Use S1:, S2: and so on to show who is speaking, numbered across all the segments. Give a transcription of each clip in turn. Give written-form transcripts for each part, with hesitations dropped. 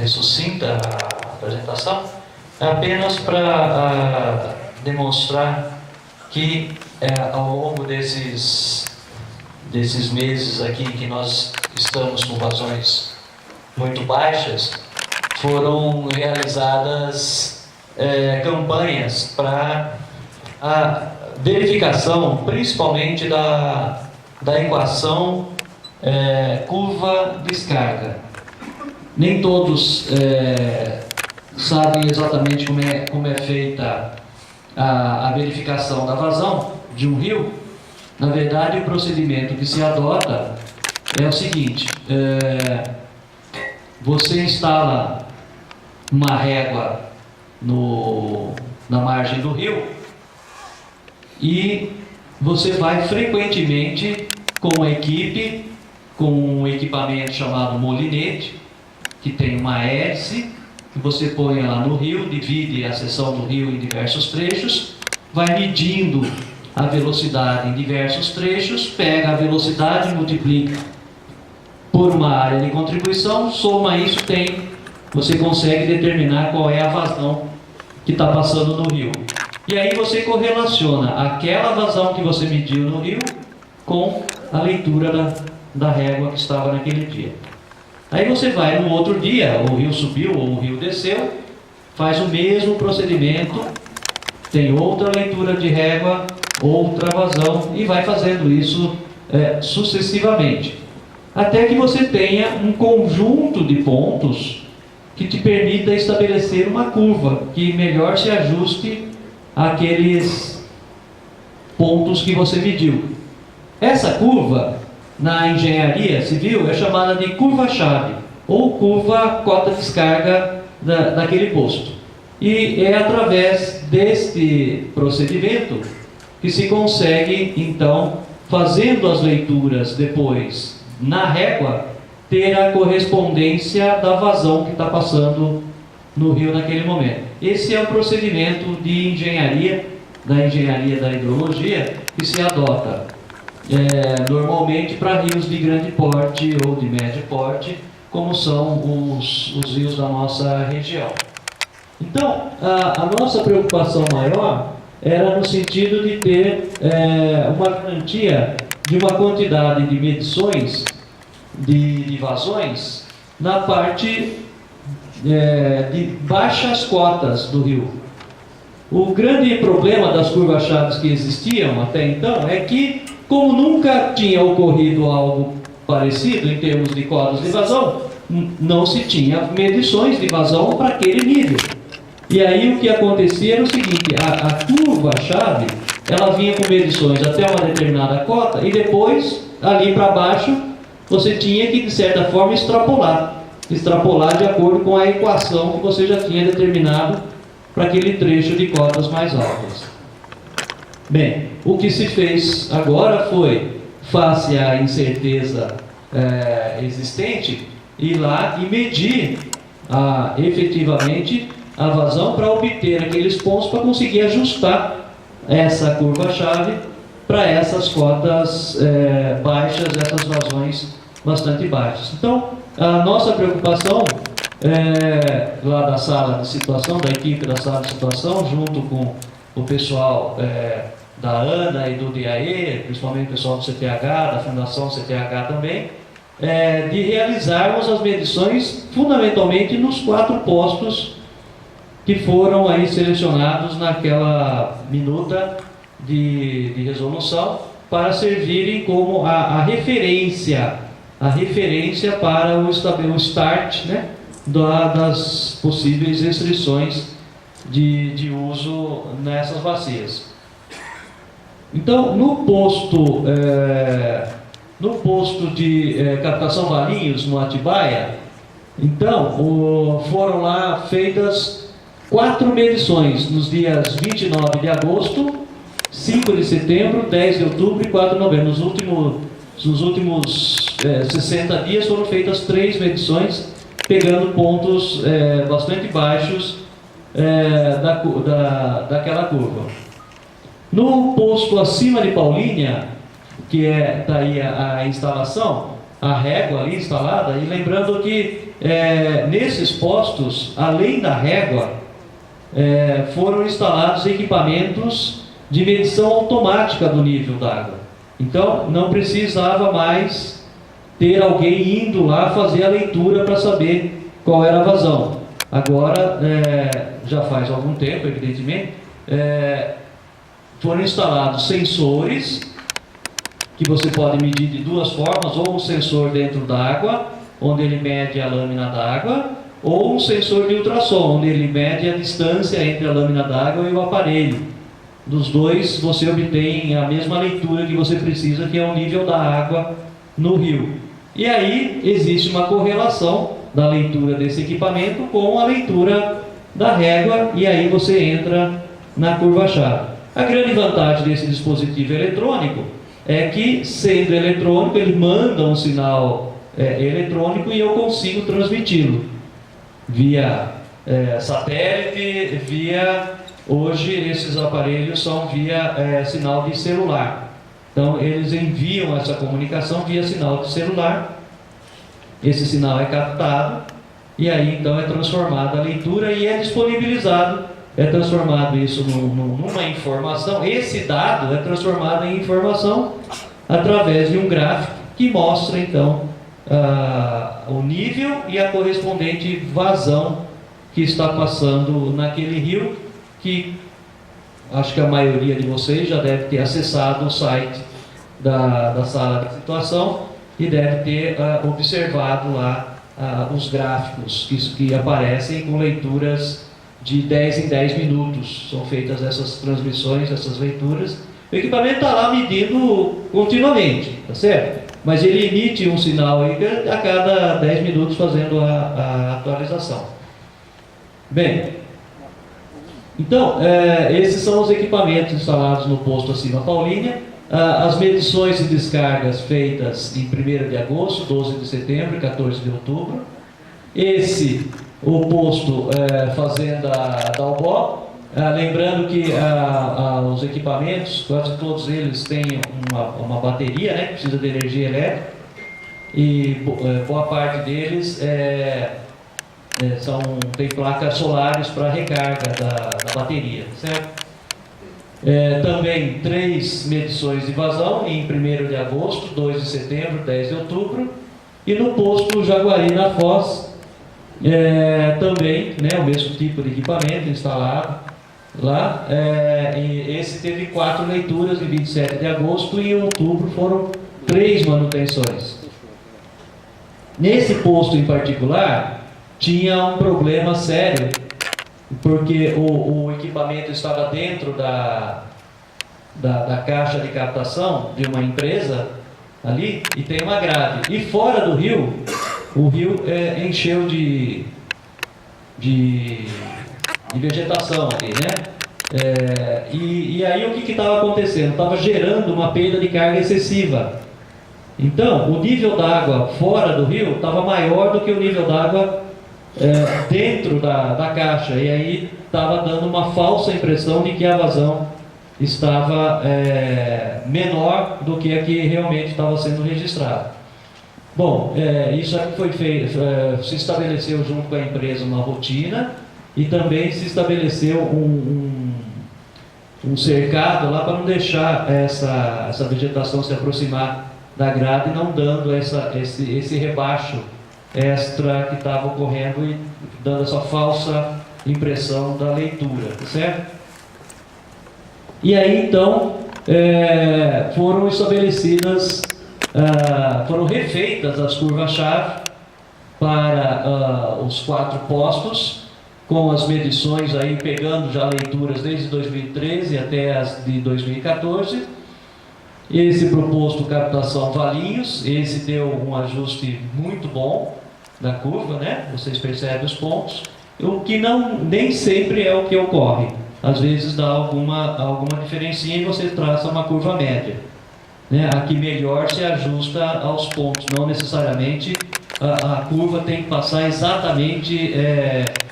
S1: sucinta a apresentação, apenas para demonstrar que ao longo desses meses aqui que nós estamos com vazões muito baixas, foram realizadas campanhas para a verificação, principalmente da equação curva-descarga. Nem todos sabem exatamente como é feita a verificação da vazão de um rio. Na verdade, o procedimento que se adota é o seguinte: você instala uma régua na margem do rio e você vai frequentemente com uma equipe, com um equipamento chamado molinete, que tem uma hélice, que você põe lá no rio, divide a seção do rio em diversos trechos, vai medindo a velocidade em diversos trechos, pega a velocidade, multiplica por uma área de contribuição, soma isso, você consegue determinar qual é a vazão que está passando no rio. E aí você correlaciona aquela vazão que você mediu no rio com a leitura da régua que estava naquele dia. Aí você vai no outro dia, o rio subiu ou o rio desceu, faz o mesmo procedimento, tem outra leitura de régua, outra vazão, e vai fazendo isso sucessivamente, até que você tenha um conjunto de pontos que te permita estabelecer uma curva que melhor se ajuste àqueles pontos que você mediu. Essa curva, na engenharia civil, é chamada de curva-chave ou curva cota-descarga daquele posto. E é através deste procedimento que se consegue, então, fazendo as leituras depois na régua, ter a correspondência da vazão que está passando no rio naquele momento. Esse é o procedimento de engenharia, da hidrologia, que se adota normalmente para rios de grande porte ou de médio porte, como são os rios da nossa região. Então, a nossa preocupação maior era no sentido de ter uma garantia de uma quantidade de medições de vazões na parte de baixas cotas do rio. O grande problema das curvas-chaves que existiam até então é que, como nunca tinha ocorrido algo parecido em termos de cotas de vazão, não se tinha medições de vazão para aquele nível. E aí o que acontecia era o seguinte: a curva-chave, ela vinha com medições até uma determinada cota, e depois, ali para baixo, você tinha que, de certa forma, extrapolar de acordo com a equação que você já tinha determinado para aquele trecho de cotas mais altas. Bem, o que se fez agora foi, face à incerteza existente, ir lá e medir efetivamente a vazão para obter aqueles pontos para conseguir ajustar essa curva-chave para essas cotas baixas, essas vazões bastante baixas. Então, a nossa preocupação lá da sala de situação, da equipe da sala de situação, junto com o pessoal da ANA e do DAE, principalmente o pessoal do CTH, da Fundação CTH também, de realizarmos as medições fundamentalmente nos 4 postos que foram aí selecionados naquela minuta de resolução para servirem como a referência para o start, né, das possíveis restrições de uso nessas bacias. Então, no posto de captação Valinhos, no Atibaia, então, foram lá feitas 4 medições nos dias 29 de agosto, 5 de setembro, 10 de outubro e 4 de novembro. Nos últimos 60 dias foram feitas 3 medições, pegando pontos bastante baixos daquela curva. No posto acima de Paulínia, que está aí a instalação, a régua ali instalada, e lembrando que nesses postos, além da régua, foram instalados equipamentos de medição automática do nível d'água. Então, não precisava mais ter alguém indo lá fazer a leitura para saber qual era a vazão. Agora, já faz algum tempo, evidentemente, foram instalados sensores que você pode medir de duas formas, ou um sensor dentro d'água, onde ele mede a lâmina d'água, ou um sensor de ultrassom, onde ele mede a distância entre a lâmina d'água e o aparelho. Dos dois, você obtém a mesma leitura que você precisa, que é o nível da água no rio. E aí, existe uma correlação da leitura desse equipamento com a leitura da régua, e aí você entra na curva-chave. A grande vantagem desse dispositivo eletrônico é que, sendo eletrônico, ele manda um sinal eletrônico e eu consigo transmiti-lo via satélite, hoje esses aparelhos são via sinal de celular. Então eles enviam essa comunicação via sinal de celular, esse sinal é captado e aí então é transformada a leitura e é disponibilizado, é transformado isso numa informação. Esse dado é transformado em informação através de um gráfico que mostra então o nível e a correspondente vazão que está passando naquele rio, que acho que a maioria de vocês já deve ter acessado o site da sala de situação e deve ter observado lá os gráficos que aparecem com leituras de 10 em 10 minutos. São feitas essas transmissões, essas leituras. O equipamento está lá medindo continuamente, tá certo? Mas ele emite um sinal aí a cada 10 minutos fazendo a atualização. Bem, então, esses são os equipamentos instalados no posto acima Paulínia. As medições e descargas feitas em 1º de agosto, 12 de setembro e 14 de outubro. O posto Fazenda Dalbó. Lembrando que os equipamentos, quase todos eles têm uma bateria, né, que precisa de energia elétrica, e boa parte deles tem placas solares para recarga da bateria, certo? Também 3 medições de vazão em 1º de agosto, 2 de setembro, 10 de outubro, e no posto Jaguari na Foz, também, né, o mesmo tipo de equipamento instalado lá, e esse teve 4 leituras em 27 de agosto e em outubro foram 3 manutenções. Nesse posto em particular, tinha um problema sério, porque o equipamento estava dentro da caixa de captação de uma empresa ali, e tem uma grade. E fora do rio, o rio encheu de vegetação ali, né? E aí o que estava acontecendo? Estava gerando uma perda de carga excessiva. Então, o nível d'água fora do rio estava maior do que o nível d'água dentro da caixa, e aí estava dando uma falsa impressão de que a vazão estava menor do que a que realmente estava sendo registrada. Bom, isso aqui foi feito, se estabeleceu junto com a empresa uma rotina, e também se estabeleceu um cercado lá para não deixar essa vegetação se aproximar da grade, não dando esse rebaixo extra que estava ocorrendo e dando essa falsa impressão da leitura, certo? E aí então foram estabelecidas, foram refeitas as curvas-chave para os 4 postos, com as medições aí pegando já leituras desde 2013 até as de 2014. Esse proposto captação Valinhos, esse deu um ajuste muito bom da curva, né? Vocês percebem os pontos, o que nem sempre é o que ocorre. Às vezes dá alguma diferencinha e você traça uma curva média, né? A que melhor se ajusta aos pontos, não necessariamente a curva tem que passar exatamente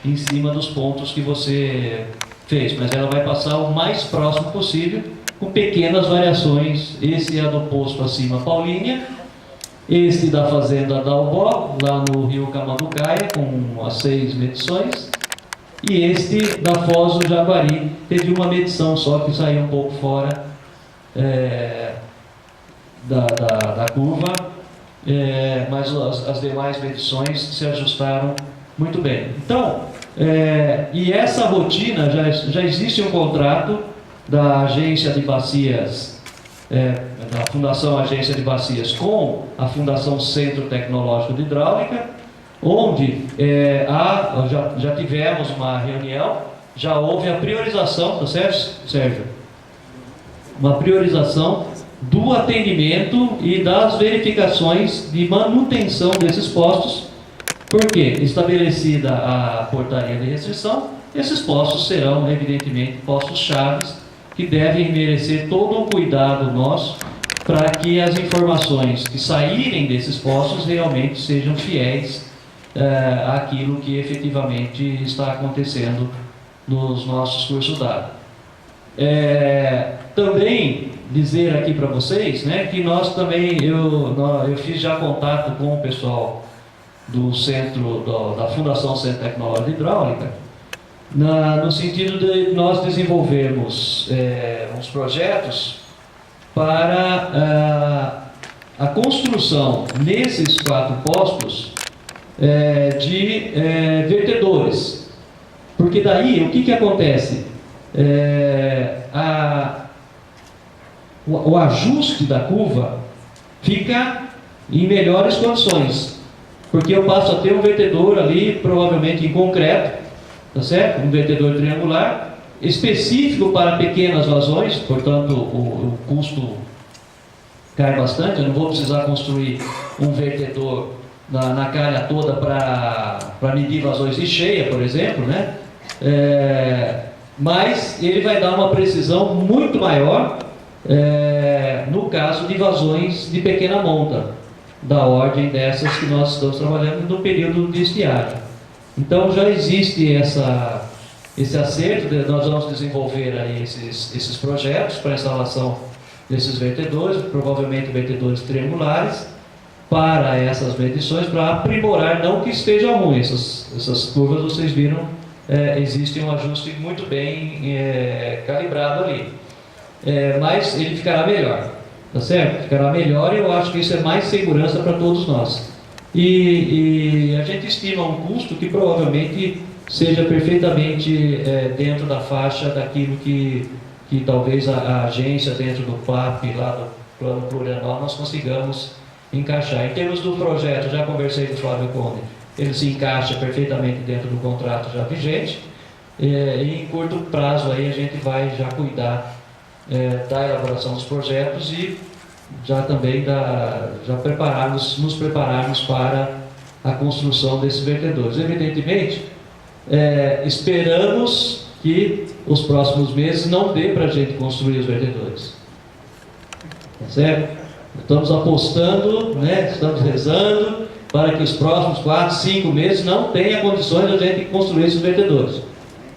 S1: em cima dos pontos que você fez, mas ela vai passar o mais próximo possível, com pequenas variações. Esse é do posto acima Paulínia, Este da Fazenda Dalbó, lá no Rio Camanducaia, com as 6 medições. E este da Foz do Jaguari, teve uma medição só que saiu um pouco fora da curva, mas as demais medições se ajustaram muito bem. Então, e essa rotina, já existe um contrato da Agência de Bacias, da Fundação Agência de Bacias com a Fundação Centro Tecnológico de Hidráulica, onde já tivemos uma reunião, já houve a priorização, tá certo, Sérgio? Uma priorização do atendimento e das verificações de manutenção desses postos, porque, estabelecida a portaria de restrição, esses postos serão, evidentemente, postos chaves, que devem merecer todo o cuidado nosso, para que as informações que saírem desses postos realmente sejam fiéis àquilo que efetivamente está acontecendo nos nossos cursos d'água. Também dizer aqui para vocês, né, que nós também, eu fiz já contato com o pessoal do centro, da Fundação Centro Tecnológico de Hidráulica, no sentido de nós desenvolvermos uns projetos para a construção nesses 4 postos de vertedores. Porque daí, o que acontece? O ajuste da curva fica em melhores condições, porque eu passo a ter um vertedor ali, provavelmente em concreto, tá certo? Um vertedor triangular, específico para pequenas vazões, portanto o custo cai bastante. Eu não vou precisar construir um vertedor na calha toda para medir vazões de cheia, por exemplo, né? Mas ele vai dar uma precisão muito maior no caso de vazões de pequena monta, da ordem dessas que nós estamos trabalhando no período de estiagem. Então já existe esse acerto, nós vamos desenvolver aí esses projetos para a instalação desses vertedores, provavelmente vertedores triangulares, para essas medições, para aprimorar, não que esteja ruim, essas curvas vocês viram, existe um ajuste muito bem calibrado ali, mas ele ficará melhor, tá certo? Ficará melhor, e eu acho que isso é mais segurança para todos nós. E a gente estima um custo que provavelmente seja perfeitamente dentro da faixa daquilo que talvez a agência, dentro do PAP, lá do Plano Plurianual, nós consigamos encaixar. Em termos do projeto, já conversei com o Flávio Conde, ele se encaixa perfeitamente dentro do contrato já vigente, e em curto prazo aí a gente vai já cuidar da elaboração dos projetos e já também nos prepararmos para a construção desses vertedores. Evidentemente, esperamos que os próximos meses não dê para a gente construir os vertedores. Tá certo? Estamos apostando, né? Estamos rezando para que os próximos 4, 5 meses não tenha condições de a gente construir esses vertedores.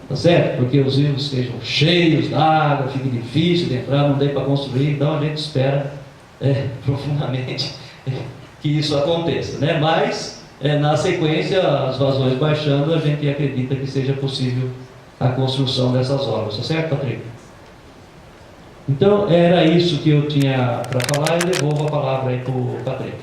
S1: Tá certo? Porque os rios estejam cheios d'água, fique difícil de entrar, não dê para construir, então a gente espera profundamente que isso aconteça, né? Mas na sequência, as vazões baixando, a gente acredita que seja possível a construção dessas obras, tá certo, Patrick? Então era isso que eu tinha para falar, e devolvo a palavra aí para o Patrick.